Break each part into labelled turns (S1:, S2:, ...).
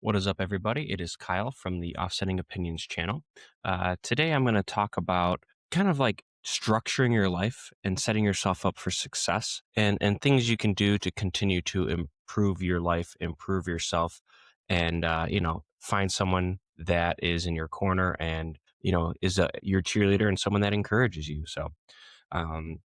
S1: What is up, everybody? It is Kyle from the Offsetting Opinions channel. Today, I'm going to talk about kind of like structuring your life and setting yourself up for success and things you can do to continue to improve your life, improve yourself, and, find someone that is in your corner and, is your cheerleader and someone that encourages you. Um,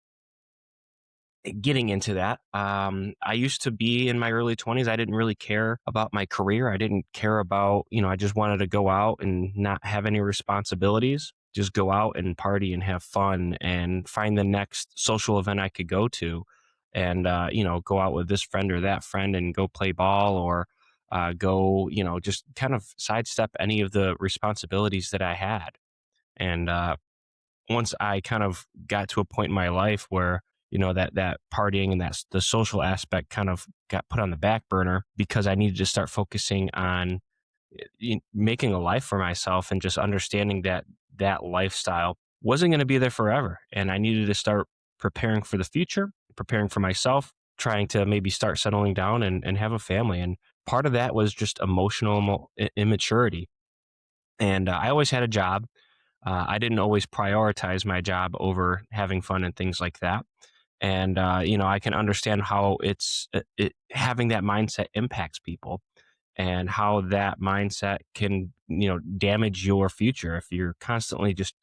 S1: Getting into that, I used to be in my early 20s. I didn't really care about my career. I didn't care about, I just wanted to go out and not have any responsibilities, just go out and party and have fun and find the next social event I could go to and, go out with this friend or that friend and go play ball or go, just kind of sidestep any of the responsibilities that I had. And once I kind of got to a point in my life where that partying and the social aspect kind of got put on the back burner because I needed to start focusing on making a life for myself and just understanding that that lifestyle wasn't going to be there forever, and I needed to start preparing for the future, preparing for myself, trying to maybe start settling down and have a family. And part of that was just emotional immaturity. And I always had a job. I didn't always prioritize my job over having fun and things like that. And I can understand how having that mindset impacts people, and how that mindset can damage your future if you're constantly just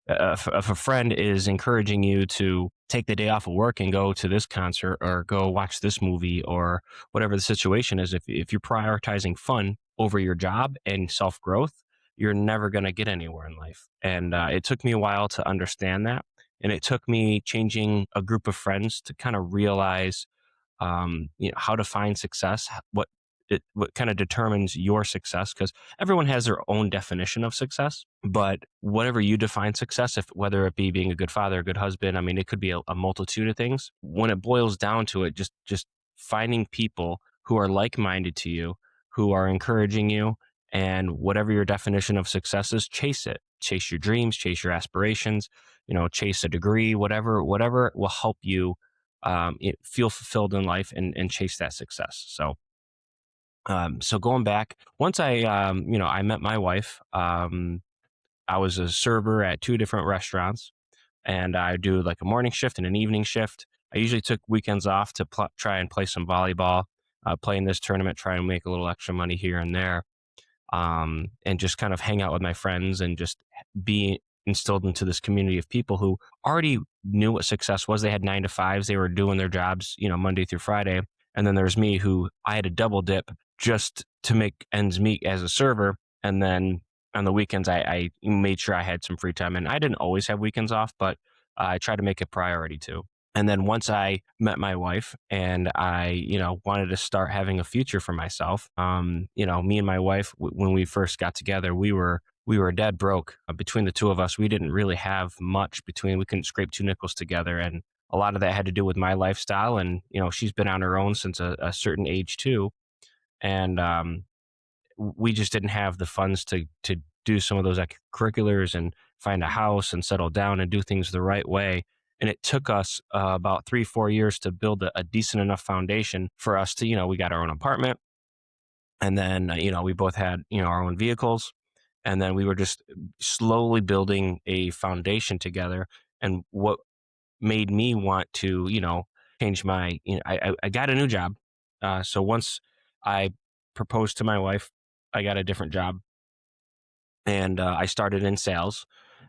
S1: if a friend is encouraging you to take the day off of work and go to this concert or go watch this movie or whatever the situation is, if you're prioritizing fun over your job and self growth, you're never going to get anywhere in life. And it took me a while to understand that. And it took me changing a group of friends to kind of realize how to find success, what kind of determines your success, because everyone has their own definition of success. But whatever you define success, if whether it be being a good father, a good husband, I mean, it could be a multitude of things. When it boils down to it, just finding people who are like minded to you, who are encouraging you, and whatever your definition of success is, chase it. Chase your dreams, chase your aspirations, chase a degree, whatever will help you feel fulfilled in life and chase that success. So going back, once I met my wife. I was a server at two different restaurants, and I do like a morning shift and an evening shift. I usually took weekends off to try and play some volleyball, play in this tournament, try and make a little extra money here and there, and just kind of hang out with my friends and just be instilled into this community of people who already knew what success was. They had 9 to 5s. They were doing their jobs, Monday through Friday. And then there's me, who I had a double dip just to make ends meet as a server. And then on the weekends, I made sure I had some free time. And I didn't always have weekends off, but I tried to make it priority too. And then once I met my wife and I, wanted to start having a future for myself, me and my wife, when we first got together, we were dead broke. Between the two of us, we didn't really have much we couldn't scrape two nickels together. And a lot of that had to do with my lifestyle. And, she's been on her own since a certain age too. And we just didn't have the funds to do some of those extracurriculars and find a house and settle down and do things the right way. And it took us about 3-4 years to build a decent enough foundation for us to, we got our own apartment. And then, we both had, our own vehicles. And then we were just slowly building a foundation together. And what made me want to, change I got a new job. So once I proposed to my wife, I got a different job, and I started in sales,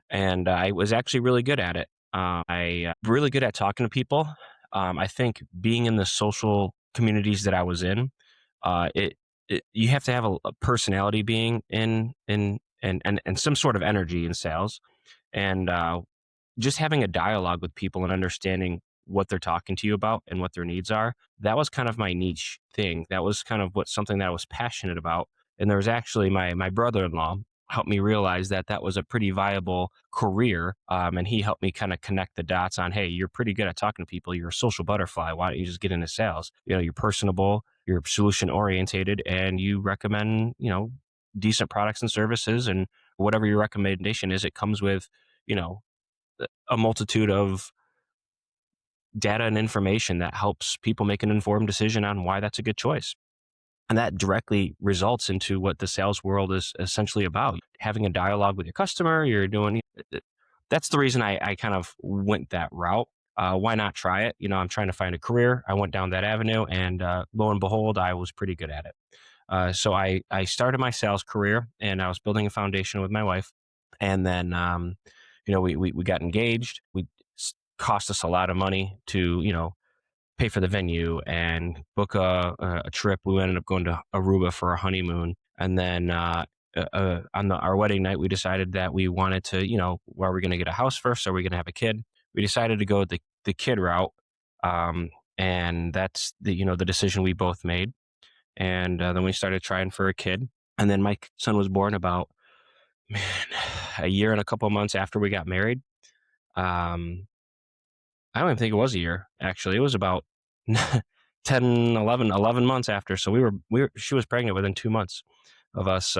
S1: and I was actually really good at it. I really good at talking to people. I think being in the social communities that I was in, you have to have a personality being and some sort of energy in sales, and just having a dialogue with people and understanding what they're talking to you about and what their needs are. That was kind of my niche thing. That was kind of something that I was passionate about. And there was actually my brother-in-law helped me realize that that was a pretty viable career. And he helped me kind of connect the dots on, hey, you're pretty good at talking to people. You're a social butterfly. Why don't you just get into sales? You're personable, you're solution orientated, and you recommend, decent products and services. And whatever your recommendation is, it comes with, you know, a multitude of data and information that helps people make an informed decision on why that's a good choice. And that directly results into what the sales world is essentially about. Having a dialogue with your customer, you're doing, that's the reason I kind of went that route. Why not try it? I'm trying to find a career. I went down that avenue, and lo and behold, I was pretty good at it. So I started my sales career, and I was building a foundation with my wife. And then, we got engaged. Cost us a lot of money to, pay for the venue and book a trip. We ended up going to Aruba for our honeymoon. And then on our wedding night, we decided that we wanted to, where are we going to get a house first? Are we going to have a kid? We decided to go the kid route. Um, and that's the decision we both made. And then we started trying for a kid. And then my son was born about, man, a year and a couple of months after we got married. Um, I don't even think it was a year, actually. It was about 10, 11 months after. So she was pregnant within 2 months of us,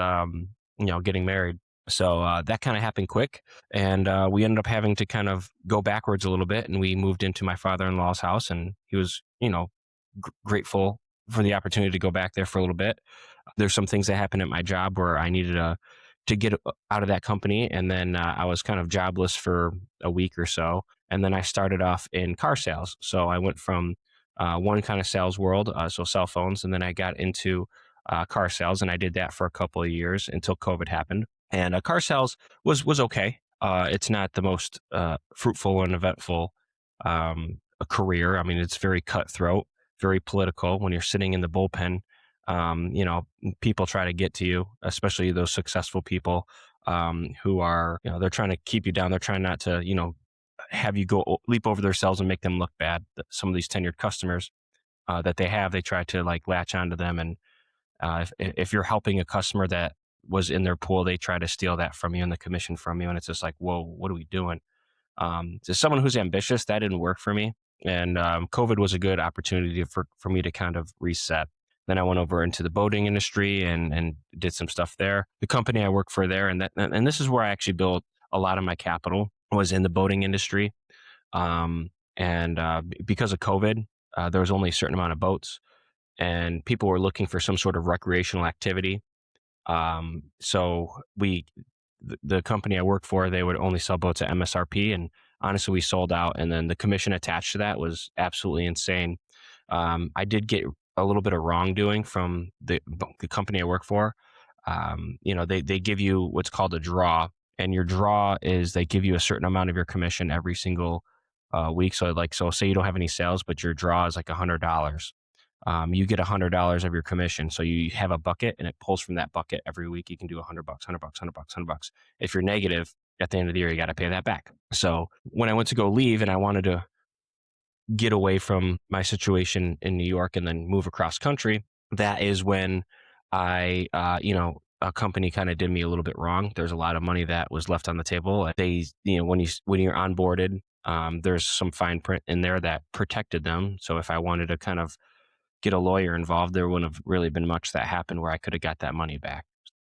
S1: getting married. So that kind of happened quick. And we ended up having to kind of go backwards a little bit. And we moved into my father-in-law's house, and he was, grateful for the opportunity to go back there for a little bit. There's some things that happened at my job where I needed to get out of that company. And then I was kind of jobless for a week or so. And then I started off in car sales. So I went from one kind of sales world, so cell phones, and then I got into car sales, and I did that for a couple of years until COVID happened. And car sales was okay. It's not the most fruitful and eventful a career. I mean, it's very cutthroat, very political. When you're sitting in the bullpen, people try to get to you, especially those successful people who are, they're trying to keep you down. They're trying not to, have you go leap over themselves and make them look bad. Some of these tenured customers that they try to like latch onto them. And if you're helping a customer that was in their pool, they try to steal that from you and the commission from you. And it's just like, whoa, what are we doing? To someone who's ambitious, that didn't work for me. And COVID was a good opportunity for me to kind of reset. Then I went over into the boating industry and did some stuff there. The company I work for there, and this is where I actually built a lot of my capital, was in the boating industry. And because of COVID, there was only a certain amount of boats, and people were looking for some sort of recreational activity. So the company I work for, they would only sell boats at MSRP, and honestly, we sold out. And then the commission attached to that was absolutely insane. I did get a little bit of wrongdoing from the company I work for. They give you what's called a draw, and your draw is they give you a certain amount of your commission every single week. So say you don't have any sales, but your draw is like $100. You get $100 of your commission. So you have a bucket, and it pulls from that bucket every week. You can do $100, $100. If you're negative at the end of the year, you got to pay that back. So when I went to go leave and I wanted to get away from my situation in New York and then move across country, that is when a company kind of did me a little bit wrong. There's a lot of money that was left on the table. They, when you're onboarded, there's some fine print in there that protected them. So if I wanted to kind of get a lawyer involved, there wouldn't have really been much that happened where I could have got that money back.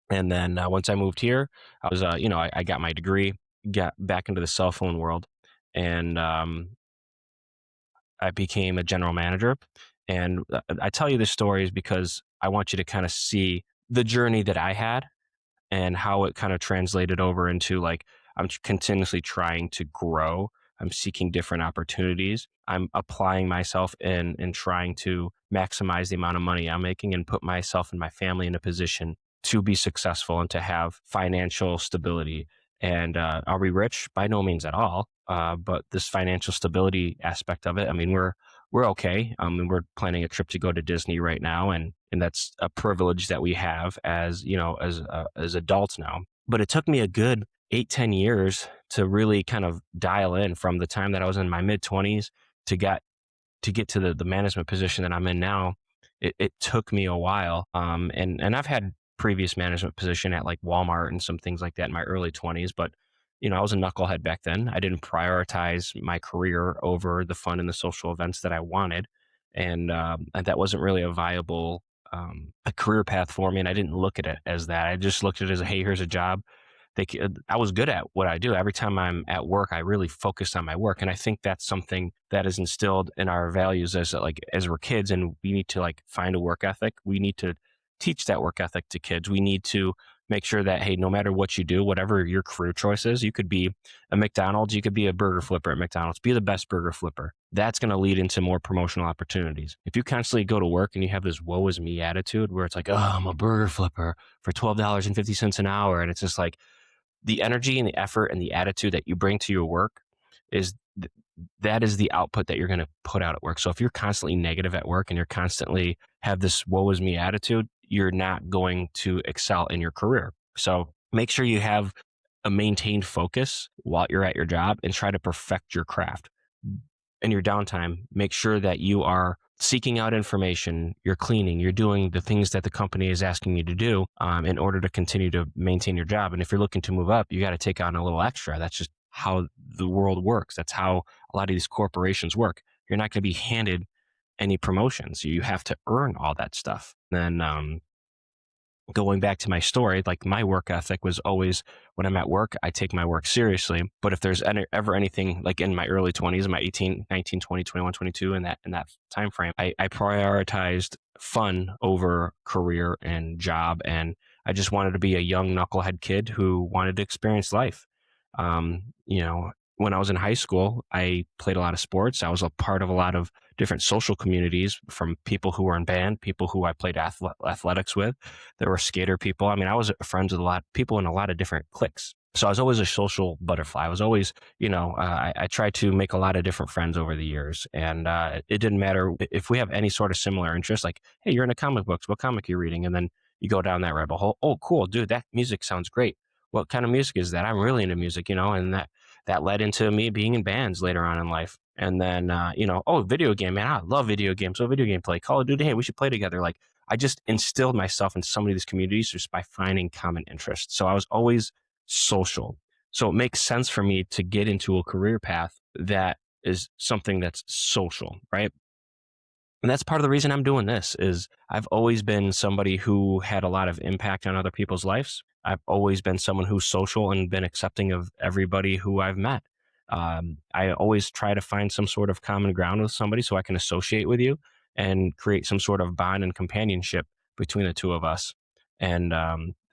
S1: And then once I moved here, I was, I got my degree, got back into the cell phone world, and I became a general manager. And I tell you this story is because I want you to kind of see the journey that I had and how it kind of translated over into like, I'm continuously trying to grow. I'm seeking different opportunities. I'm applying myself and trying to maximize the amount of money I'm making and put myself and my family in a position to be successful and to have financial stability. And are we rich? By no means at all. But this financial stability aspect of it, I mean, we're okay. And we're planning a trip to go to Disney right now, and that's a privilege that we have as as adults now. But it took me a good 8-10 years to really kind of dial in from the time that I was in my mid-20s to get to the management position that I'm in now. It took me a while. And I've had previous management position at like Walmart and some things like that in my early 20s, but I was a knucklehead back then. I didn't prioritize my career over the fun and the social events that I wanted. And that wasn't really a viable a career path for me. And I didn't look at it as that. I just looked at it as, hey, here's a job. I was good at what I do. Every time I'm at work, I really focus on my work. And I think that's something that is instilled in our values as we're kids, and we need to like find a work ethic. We need to teach that work ethic to kids. We need to make sure that, hey, no matter what you do, whatever your career choice is, you could be a McDonald's, you could be a burger flipper at McDonald's, be the best burger flipper. That's going to lead into more promotional opportunities. If you constantly go to work and you have this woe is me attitude where it's like, oh, I'm a burger flipper for $12.50 an hour. And it's just like the energy and the effort and the attitude that you bring to your work is that is the output that you're going to put out at work. So if you're constantly negative at work and you're constantly have this woe is me attitude, you're not going to excel in your career. So make sure you have a maintained focus while you're at your job and try to perfect your craft. In your downtime, make sure that you are seeking out information, you're cleaning, you're doing the things that the company is asking you to do in order to continue to maintain your job. And if you're looking to move up, you got to take on a little extra. That's just how the world works. That's how a lot of these corporations work. You're not going to be handed any promotions. You have to earn all that stuff. Then going back to my story, like my work ethic was always when I'm at work, I take my work seriously. But if there's ever anything like in my early 20s, my 18, 19, 20, 21, 22, in that time frame, I prioritized fun over career and job. And I just wanted to be a young knucklehead kid who wanted to experience life. You know, when I was in high school, I played a lot of sports. I was a part of a lot of different social communities, from people who were in band, people who I played athletics with. There were skater people. I mean, I was friends with a lot of people in a lot of different cliques. So I was always a social butterfly. I was always, I tried to make a lot of different friends over the years. And it didn't matter if we have any sort of similar interest, like, hey, you're into comic books. What comic are you reading? And then you go down that rabbit hole. Oh, cool, dude, that music sounds great. What kind of music is that? I'm really into music, and that led into me being in bands later on in life. And then, oh, video game, man, I love video games. So video game play, Call of Duty, hey, we should play together. Like, I just instilled myself in so many of these communities just by finding common interests. So I was always social. So it makes sense for me to get into a career path that is something that's social, right? And that's part of the reason I'm doing this is I've always been somebody who had a lot of impact on other people's lives. I've always been someone who's social and been accepting of everybody who I've met. I always try to find some sort of common ground with somebody so I can associate with you and create some sort of bond and companionship between the two of us. And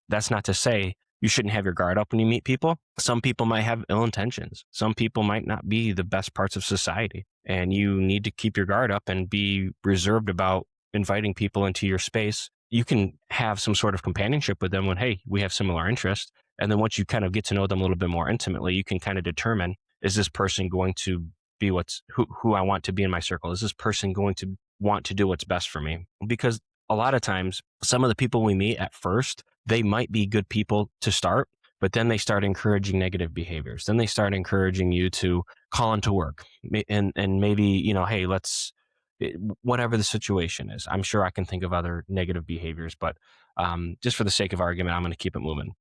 S1: that's not to say you shouldn't have your guard up when you meet people. Some people might have ill intentions. Some people might not be the best parts of society. And you need to keep your guard up and be reserved about inviting people into your space. You can have some sort of companionship with them when, hey, we have similar interests. And then once you kind of get to know them a little bit more intimately, you can kind of determine, is this person going to be who I want to be in my circle? Is this person going to want to do what's best for me? Because a lot of times, some of the people we meet at first, they might be good people to start, but then they start encouraging negative behaviors. Then they start encouraging you to call into work and maybe, hey, whatever the situation is. I'm sure I can think of other negative behaviors, but just for the sake of argument, I'm going to keep it moving.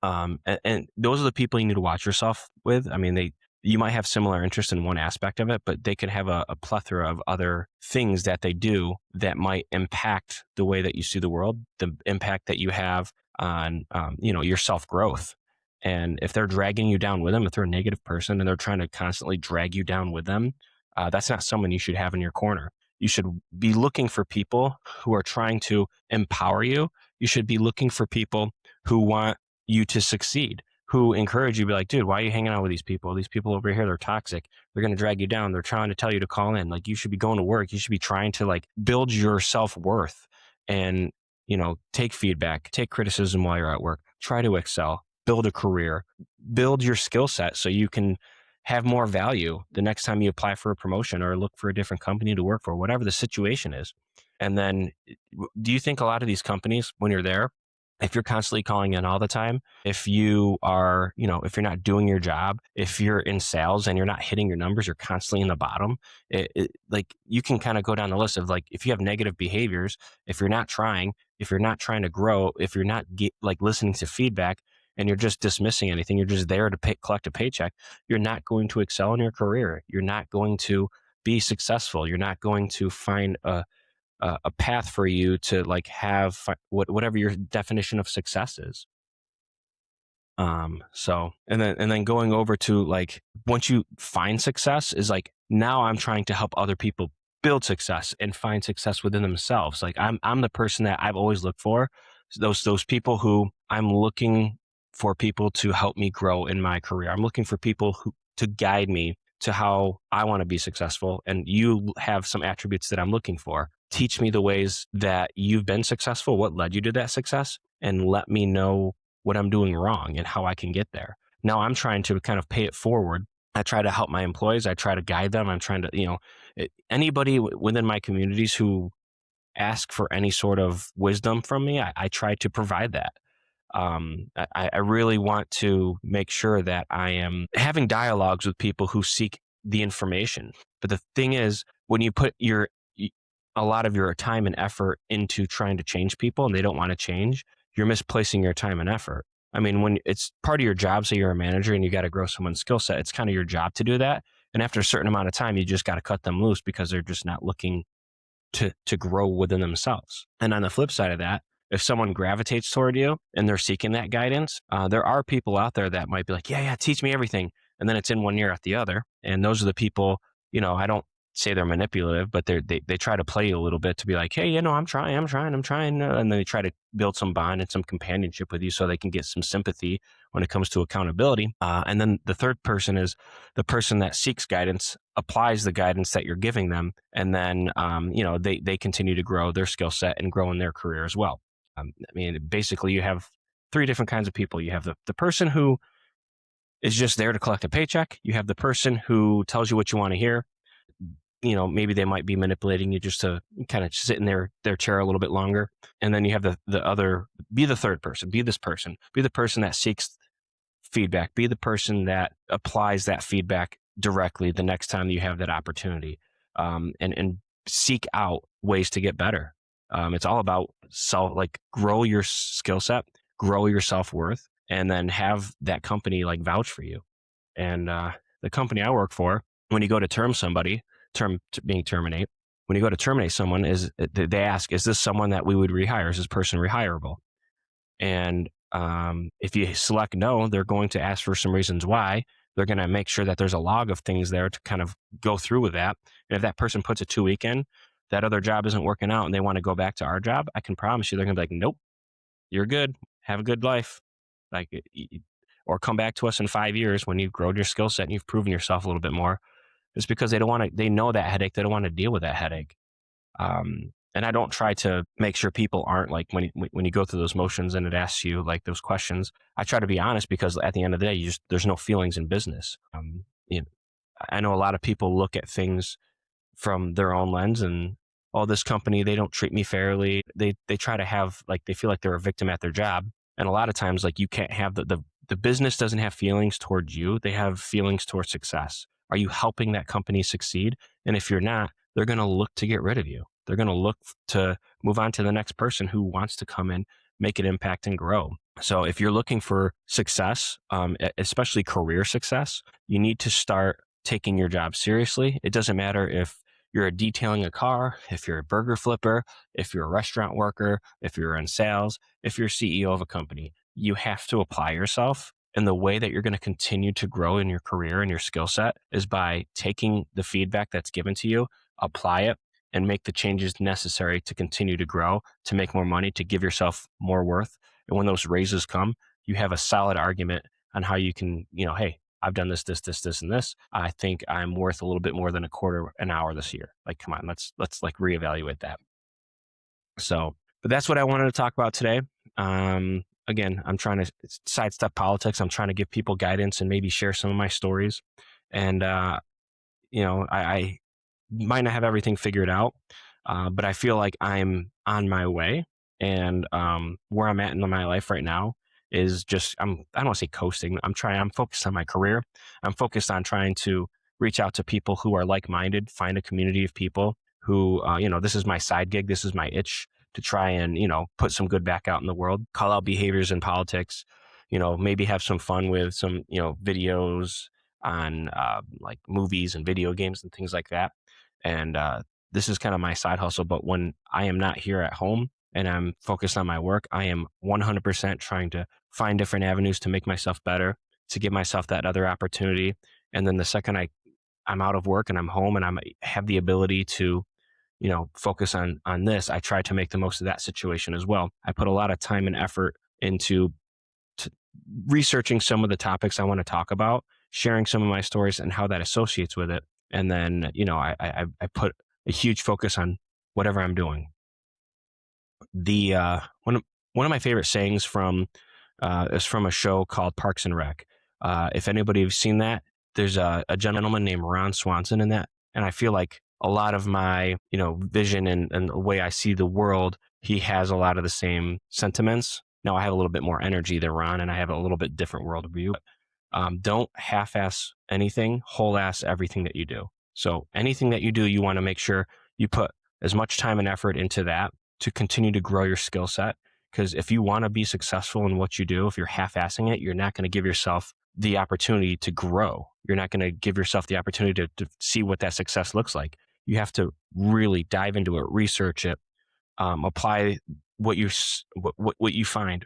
S1: And those are the people you need to watch yourself with. I mean, you might have similar interest in one aspect of it, but they could have a plethora of other things that they do that might impact the way that you see the world, the impact that you have on, your self-growth. And if they're dragging you down with them, if they're a negative person and they're trying to constantly drag you down with them, that's not someone you should have in your corner. You should be looking for people who are trying to empower you. You should be looking for people who want you to succeed, who encourage you, be like, dude, why are you hanging out with these people? These people over here, they're toxic. They're going to drag you down. They're trying to tell you to call in. Like, you should be going to work. You should be trying to build your self-worth and, take feedback, take criticism while you're at work, try to excel, build a career, build your skill set so you can have more value the next time you apply for a promotion or look for a different company to work for, whatever the situation is. And then do you think a lot of these companies, when you're there, if you're constantly calling in all the time, if you are, if you're not doing your job, if you're in sales and you're not hitting your numbers, you're constantly in the bottom, you can kind of go down the list of if you have negative behaviors, if you're not trying to grow, if you're not listening to feedback and you're just dismissing anything, you're just there to collect a paycheck, you're not going to excel in your career. You're not going to be successful. You're not going to find a path for you to have whatever your definition of success is. So, and then going over to once you find success is now I'm trying to help other people build success and find success within themselves. Like I'm the person that I've always looked for. Those people who I'm looking for people to help me grow in my career. I'm looking for people who to guide me to how I want to be successful. And you have some attributes that I'm looking for. Teach me the ways that you've been successful, what led you to that success, and let me know what I'm doing wrong and how I can get there. Now I'm trying to kind of pay it forward. I try to help my employees. I try to guide them. I'm trying to, anybody within my communities who ask for any sort of wisdom from me, I try to provide that. I really want to make sure that I am having dialogues with people who seek the information. But the thing is, when you put a lot of your time and effort into trying to change people and they don't want to change, you're misplacing your time and effort. I mean, when it's part of your job, say you're a manager and you got to grow someone's skill set, it's kind of your job to do that. And after a certain amount of time, you just got to cut them loose because they're just not looking to grow within themselves. And on the flip side of that, if someone gravitates toward you and they're seeking that guidance, there are people out there that might be like, yeah, teach me everything. And then it's in one ear out the other. And those are the people, I don't say they're manipulative, but they try to play you a little bit to be like, hey, I'm trying. And then they try to build some bond and some companionship with you so they can get some sympathy when it comes to accountability. And then the third person is the person that seeks guidance, applies the guidance that you're giving them. And then, they continue to grow their skill set and grow in their career as well. Basically you have three different kinds of people. You have the person who is just there to collect a paycheck. You have the person who tells you what you want to hear. Maybe they might be manipulating you just to kind of sit in their chair a little bit longer. And then you have the other, be the third person, be this person, be the person that seeks feedback, be the person that applies that feedback directly the next time you have that opportunity, and seek out ways to get better. It's all about grow your skill set, grow your self-worth, and then have that company vouch for you. And the company I work for, when you go to terminate, when you go to terminate someone, they ask, is this someone that we would rehire? Is this person rehireable? And if you select no, they're going to ask for some reasons why. They're going to make sure that there's a log of things there to kind of go through with that. And if that person puts a 2-week in, that other job isn't working out and they want to go back to our job, I can promise you they're going to be like, nope, you're good. Have a good life. Or come back to us in 5 years when you've grown your skill set and you've proven yourself a little bit more. It's because they know that headache. They don't want to deal with that headache. And I don't try to make sure people aren't when you go through those motions and it asks you those questions, I try to be honest because at the end of the day, there's no feelings in business. I know a lot of people look at things from their own lens and, oh, this company, they don't treat me fairly. They try to have they feel like they're a victim at their job. And a lot of times you can't have the business doesn't have feelings towards you. They have feelings towards success. Are you helping that company succeed? And if you're not, they're going to look to get rid of you. They're going to look to move on to the next person who wants to come in, make an impact and grow. So if you're looking for success, especially career success, you need to start taking your job seriously. It doesn't matter if you're detailing a car, if you're a burger flipper, if you're a restaurant worker, if you're in sales, if you're CEO of a company, you have to apply yourself. And the way that you're going to continue to grow in your career and your skill set is by taking the feedback that's given to you, apply it, and make the changes necessary to continue to grow, to make more money, to give yourself more worth. And when those raises come, you have a solid argument on how you can, hey, I've done this, and this. I think I'm worth a little bit more than a quarter an hour this year. Come on, let's reevaluate that. So, but that's what I wanted to talk about today. Again, I'm trying to sidestep politics. I'm trying to give people guidance and maybe share some of my stories. And, I might not have everything figured out, but I feel like I'm on my way. And where I'm at in my life right now is just, I don't want to say coasting. I'm focused on my career. I'm focused on trying to reach out to people who are like-minded, find a community of people who, this is my side gig. This is my itch to try and, put some good back out in the world, call out behaviors in politics, maybe have some fun with some, videos on movies and video games and things like that. And this is kind of my side hustle. But when I am not here at home and I'm focused on my work, I am 100% trying to find different avenues to make myself better, to give myself that other opportunity. And then the second I'm out of work and I'm home and I have the ability to focus on this, I try to make the most of that situation as well. I put a lot of time and effort into t- researching some of the topics I want to talk about, sharing some of my stories and how that associates with it. And then, I put a huge focus on whatever I'm doing. The one of my favorite sayings from is from a show called Parks and Rec. If anybody has seen that, there's a gentleman named Ron Swanson in that, and I feel like a lot of my vision and the way I see the world, he has a lot of the same sentiments. Now I have a little bit more energy than Ron, and I have a little bit different worldview. Don't half-ass anything, whole-ass everything that you do. So anything that you do, you want to make sure you put as much time and effort into that to continue to grow your skill set. Because if you want to be successful in what you do, if you're half-assing it, you're not going to give yourself the opportunity to grow. You're not going to give yourself the opportunity to see what that success looks like. You have to really dive into it, research it, apply what you find,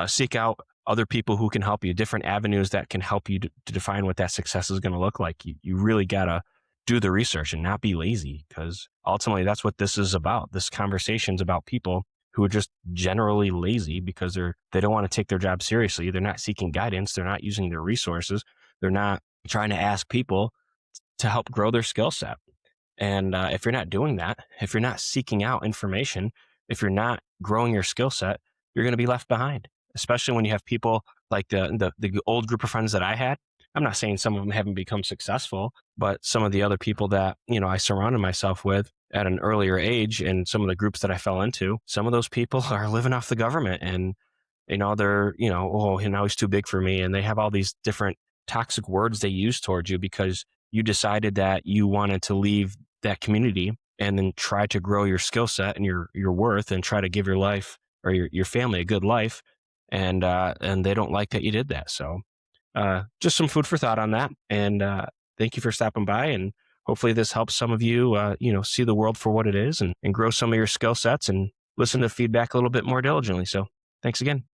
S1: seek out other people who can help you, different avenues that can help you to define what that success is going to look like. You really got to do the research and not be lazy, because ultimately that's what this is about. This conversation is about people who are just generally lazy because they don't want to take their job seriously. They're not seeking guidance. They're not using their resources. They're not trying to ask people to help grow their skill set. And if you're not doing that, if you're not seeking out information, if you're not growing your skill set, you're going to be left behind, especially when you have people like the old group of friends that I had. I'm not saying some of them haven't become successful, but some of the other people that, I surrounded myself with at an earlier age and some of the groups that I fell into, some of those people are living off the government, and they're, oh, now he's too big for me. And they have all these different toxic words they use towards you because you decided that you wanted to leave that community and then try to grow your skill set and your worth and try to give your life or your family a good life. And they don't like that you did that. So just some food for thought on that. And thank you for stopping by. And hopefully this helps some of you, see the world for what it is and grow some of your skill sets and listen to feedback a little bit more diligently. So thanks again.